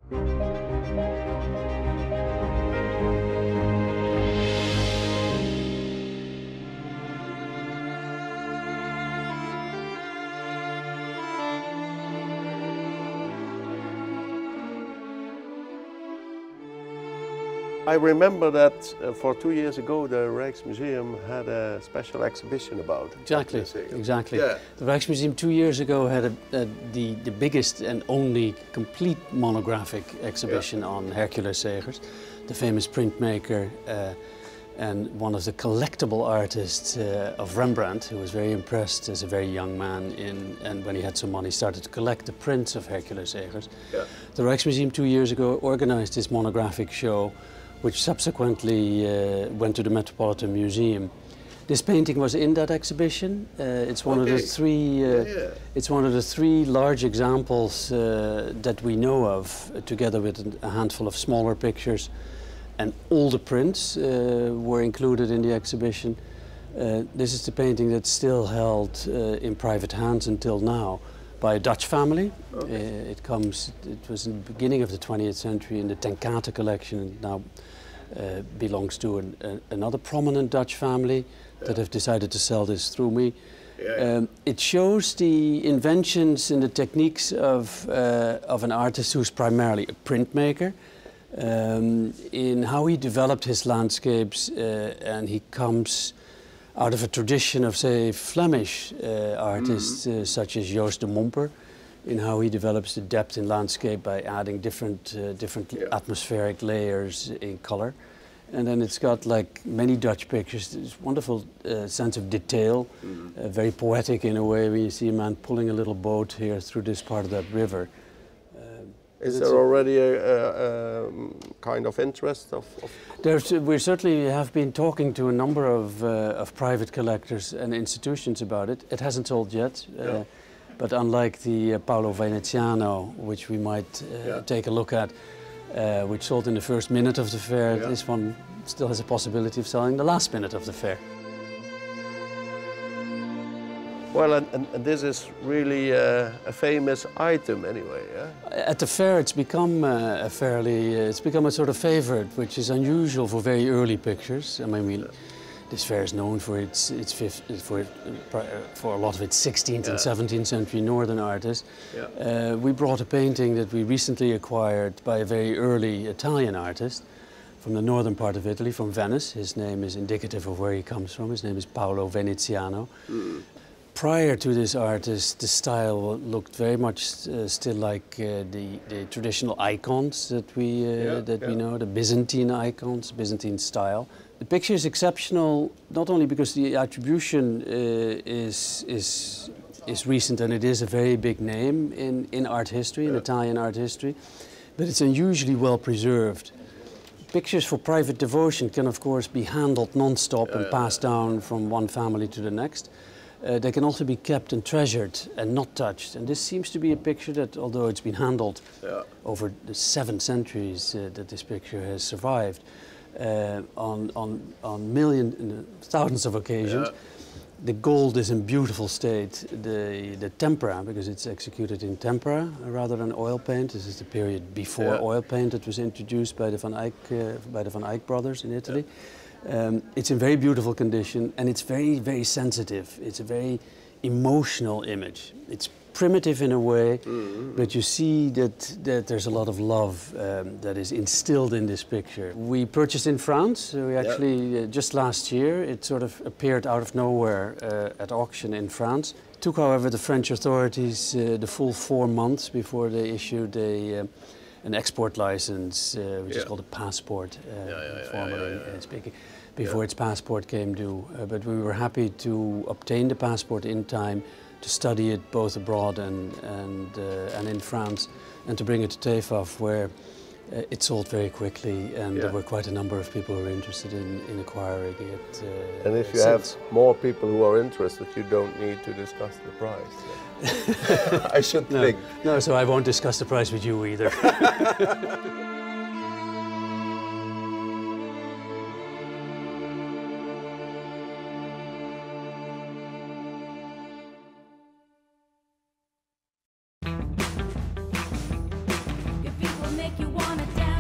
I remember that for 2 years ago the Rijksmuseum had a special exhibition about it. Exactly. Yeah. The Rijksmuseum 2 years ago had the biggest and only complete monographic exhibition on Hercules Segers, the famous printmaker and one of the collectible artists of Rembrandt, who was very impressed as a very young man and when he had some money started to collect the prints of Hercules Segers. Yeah. The Rijksmuseum 2 years ago organized this monographic show, which subsequently went to the Metropolitan Museum. This painting was in that exhibition. It's one of the three. It's one of the three large examples that we know of, together with a handful of smaller pictures, and all the prints were included in the exhibition. This is the painting that's still held in private hands until now by a Dutch family. It was in the beginning of the 20th century in the Tenkate collection, and now belongs to another prominent Dutch family that have decided to sell this through me. It shows the inventions and the techniques of an artist who's primarily a printmaker, in how he developed his landscapes, and he comes out of a tradition of, say, Flemish artists such as Joost de Momper, in how he develops the depth in landscape by adding different atmospheric layers in color. And then it's got, like many Dutch pictures, this wonderful sense of detail, very poetic in a way, when you see a man pulling a little boat here through this part of that river. Is there already a kind of interest of? We certainly have been talking to a number of private collectors and institutions about it. It hasn't sold yet, but unlike the Paolo Veneziano, which we might take a look at, which sold in the first minute of the fair, this one still has a possibility of selling the last minute of the fair. Well, and this is really a famous item anyway, yeah? At the fair it's become it's become a sort of favorite, which is unusual for very early pictures. I mean, this fair is known for for a lot of its 16th and 17th century northern artists. We brought a painting that we recently acquired by a very early Italian artist from the northern part of Italy, from Venice. His name is indicative of where he comes from. His name is Paolo Veneziano. Prior to this artist, the style looked very much still like the traditional icons that we know, the Byzantine icons, Byzantine style. The picture is exceptional not only because the attribution is recent, and it is a very big name in art history, in Italian art history, but it's unusually well preserved. Pictures for private devotion can of course be handled non-stop and passed down from one family to the next. They can also be kept and treasured and not touched. And this seems to be a picture that, although it's been handled over the 7 centuries that this picture has survived, on thousands of occasions. The gold is in beautiful state. The tempera, because it's executed in tempera rather than oil paint. This is the period before oil paint that was introduced by the Van Eyck brothers in Italy. It's in very beautiful condition, and it's very, very sensitive. It's a very emotional image. It's primitive in a way, but you see that there's a lot of love that is instilled in this picture. We purchased in France. We actually, just last year, it sort of appeared out of nowhere at auction in France. It took, however, the French authorities the full 4 months before they issued an export license, which is called a passport, formally speaking, before its passport came due. But we were happy to obtain the passport in time to study it both abroad and in France, and to bring it to TEFAF, where it sold very quickly, and there were quite a number of people who were interested in acquiring it. And if you have more people who are interested, you don't need to discuss the price. I should think. No, so I won't discuss the price with you either. If people make you wanna dance.